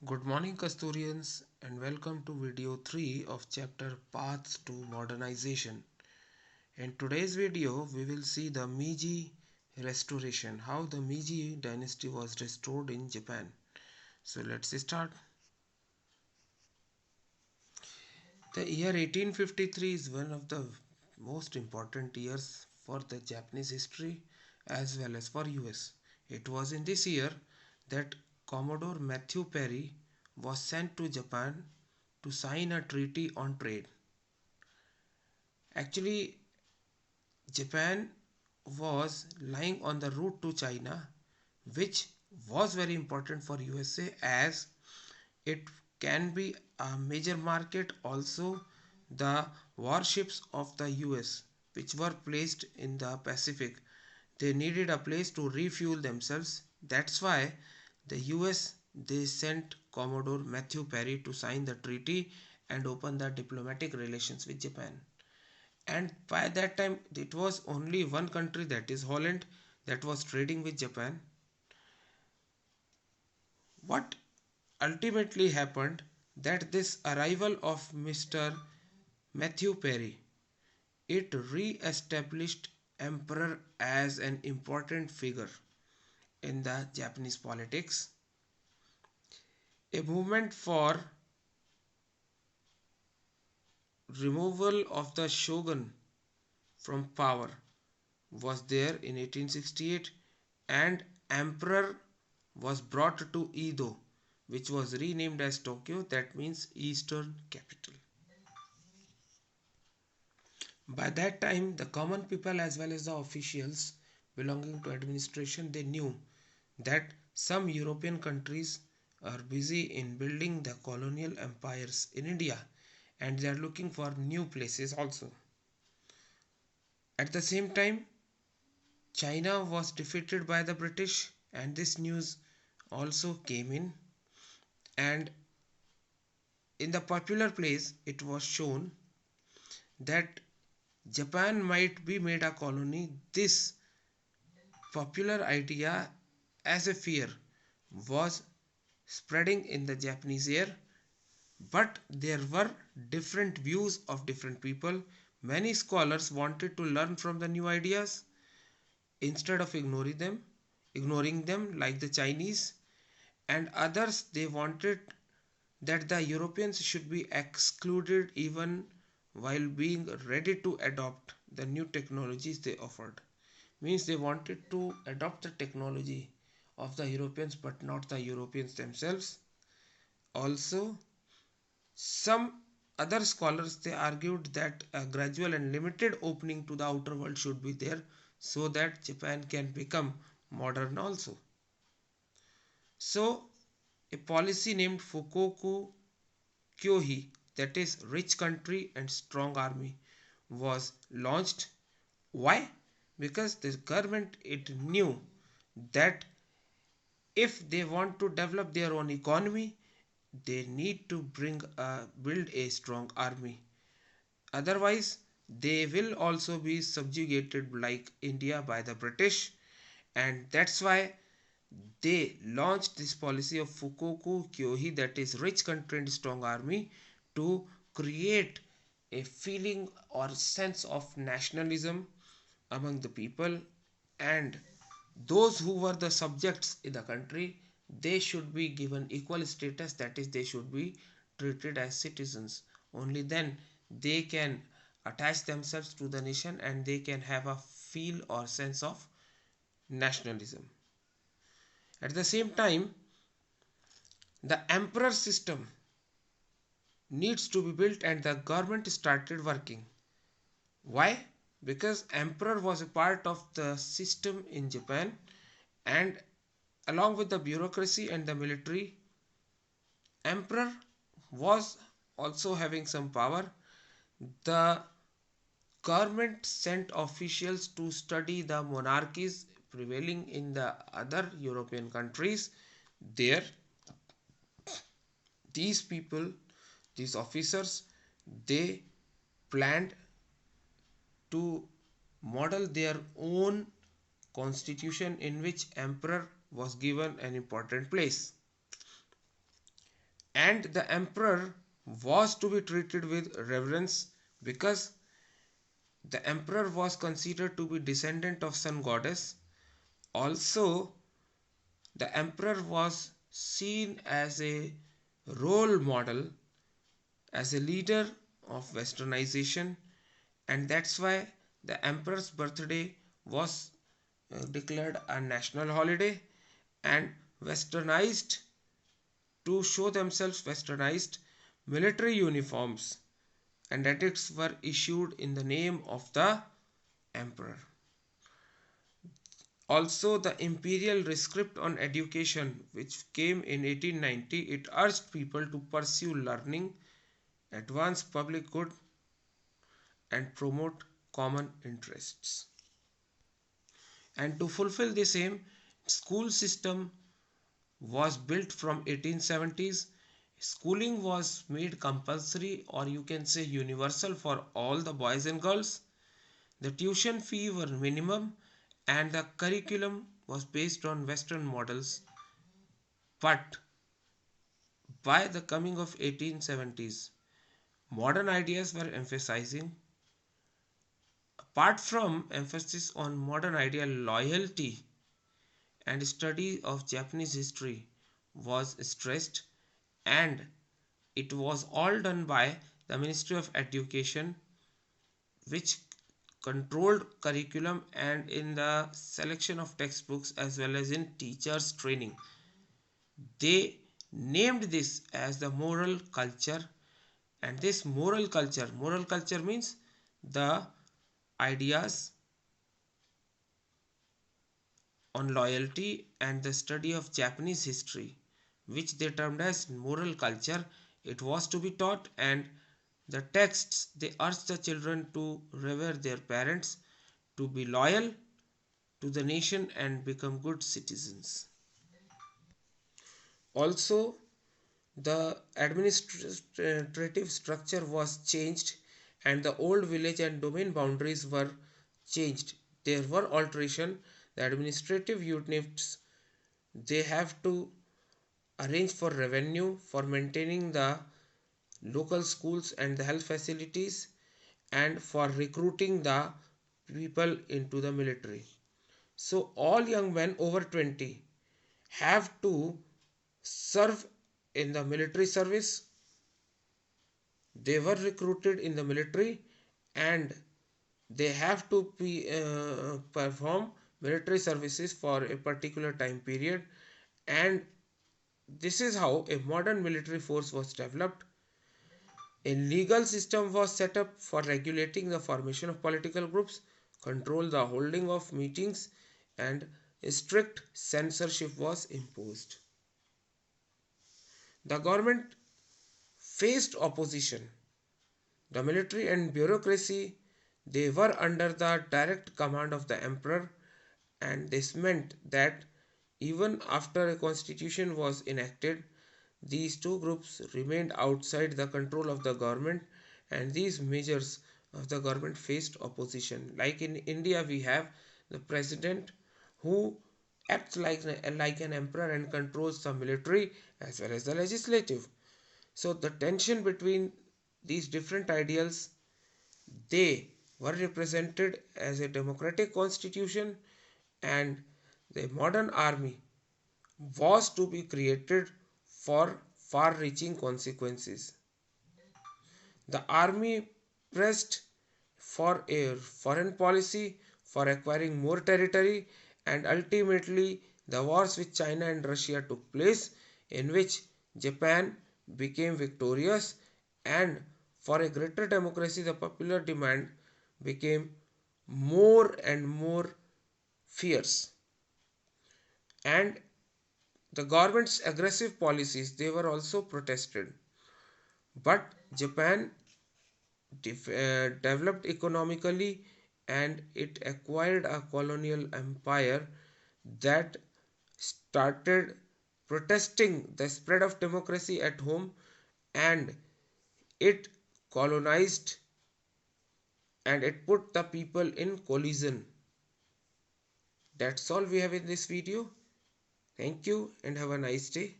Good morning, Kasturians, and welcome to video 3 of chapter Paths to Modernization. In today's video, we will see the Meiji restoration, how the Meiji dynasty was restored in Japan. So let's start. The year 1853 is one of the most important years for the Japanese history as well as for US. It was in this year that Commodore Matthew Perry was sent to Japan to sign a treaty on trade. Actually, Japan was lying on the route to China, which was very important for USA as it can be a major market. Also, the warships of the US, which were placed in the Pacific, they needed a place to refuel themselves. That's why the US they sent Commodore Matthew Perry to sign the treaty and open the diplomatic relations with Japan. And by that time it was only one country, that is Holland, that was trading with Japan. What ultimately happened that this arrival of Mr. Matthew Perry, it re-established emperor as an important figure in the Japanese politics. A movement for removal of the shogun from power was there in 1868, and emperor was brought to Edo, which was renamed as Tokyo, that means eastern capital. By that time the common people as well as the officials belonging to administration, they knew that some European countries are busy in building the colonial empires in India, and they are looking for new places also. At the same time, China was defeated by the British, and this news also came in. And in the popular place, it was shown that Japan might be made a colony. This popular idea, as a fear, was spreading in the Japanese air, but there were different views of different people. Many scholars wanted to learn from the new ideas instead of ignoring them like the Chinese, and others they wanted that the Europeans should be excluded even while being ready to adopt the new technologies they offered. Means they wanted to adopt the technology of the Europeans but not the Europeans themselves. Also, some other scholars they argued that a gradual and limited opening to the outer world should be there so that Japan can become modern also. So, a policy named Fukoku Kyohi, that is rich country and strong army, was launched. Why? Because the government it knew that if they want to develop their own economy, they need to build a strong army. Otherwise, they will also be subjugated like India by the British, and that's why they launched this policy of Fukoku Kyohi, that is rich country and strong army, to create a feeling or sense of nationalism among the people, and those who were the subjects in the country they should be given equal status, that is they should be treated as citizens. Only then they can attach themselves to the nation and they can have a feel or sense of nationalism. At the same time, the emperor system needs to be built and the government started working. Why? Because emperor was a part of the system in Japan, and along with the bureaucracy and the military, emperor was also having some power. The government sent officials to study the monarchies prevailing in the other European countries. There, these people, these officers, they planned to model their own constitution in which emperor was given an important place. and the emperor was to be treated with reverence because the emperor was considered to be descendant of sun goddess. Also, the emperor was seen as a role model, as a leader of westernization, and that's why the emperor's birthday was declared a national holiday, and westernized, to show themselves westernized, military uniforms and edicts were issued in the name of the emperor. Also, the imperial rescript on education, which came in 1890, it urged people to pursue learning, advance public good, and promote common interests. And to fulfill the same, school system was built from 1870s. Schooling was made compulsory, or you can say universal, for all the boys and girls. The tuition fee were minimum and the curriculum was based on western models. But by the coming of 1870s, modern ideas were emphasizing. Apart from emphasis on modern idea, loyalty and study of Japanese history was stressed, and it was all done by the Ministry of Education, which controlled curriculum and in the selection of textbooks as well as in teachers training. They named this as the moral culture, and this moral culture means the ideas on loyalty and the study of Japanese history, which they termed as moral culture. It was to be taught, and the texts they urged the children to revere their parents, to be loyal to the nation, and become good citizens. Also, the administrative structure was changed, and the old village and domain boundaries were changed. There were alteration. The administrative units, they have to arrange for revenue, for maintaining the local schools and the health facilities, and for recruiting the people into the military. So all young men over 20 have to serve in the military service. They were recruited in the military, and they have to perform military services for a particular time period. And this is how a modern military force was developed. A legal system was set up for regulating the formation of political groups, control the holding of meetings, and strict censorship was imposed. The government faced opposition. The military and bureaucracy, they were under the direct command of the emperor, and this meant that even after a constitution was enacted, these two groups remained outside the control of the government, and these measures of the government faced opposition. Like in India, we have the president who acts like an emperor and controls the military as well as the legislative. So the tension between these different ideals, they were represented as a democratic constitution, and the modern army was to be created for far reaching consequences. The army pressed for a foreign policy, for acquiring more territory, and ultimately the wars with China and Russia took place, in which Japan became victorious, and for a greater democracy the popular demand became more and more fierce. And the government's aggressive policies, they were also protested. But Japan developed economically, and it acquired a colonial empire that started protesting the spread of democracy at home, and it colonized and it put the people in collision. That's all we have in this video. Thank you and have a nice day.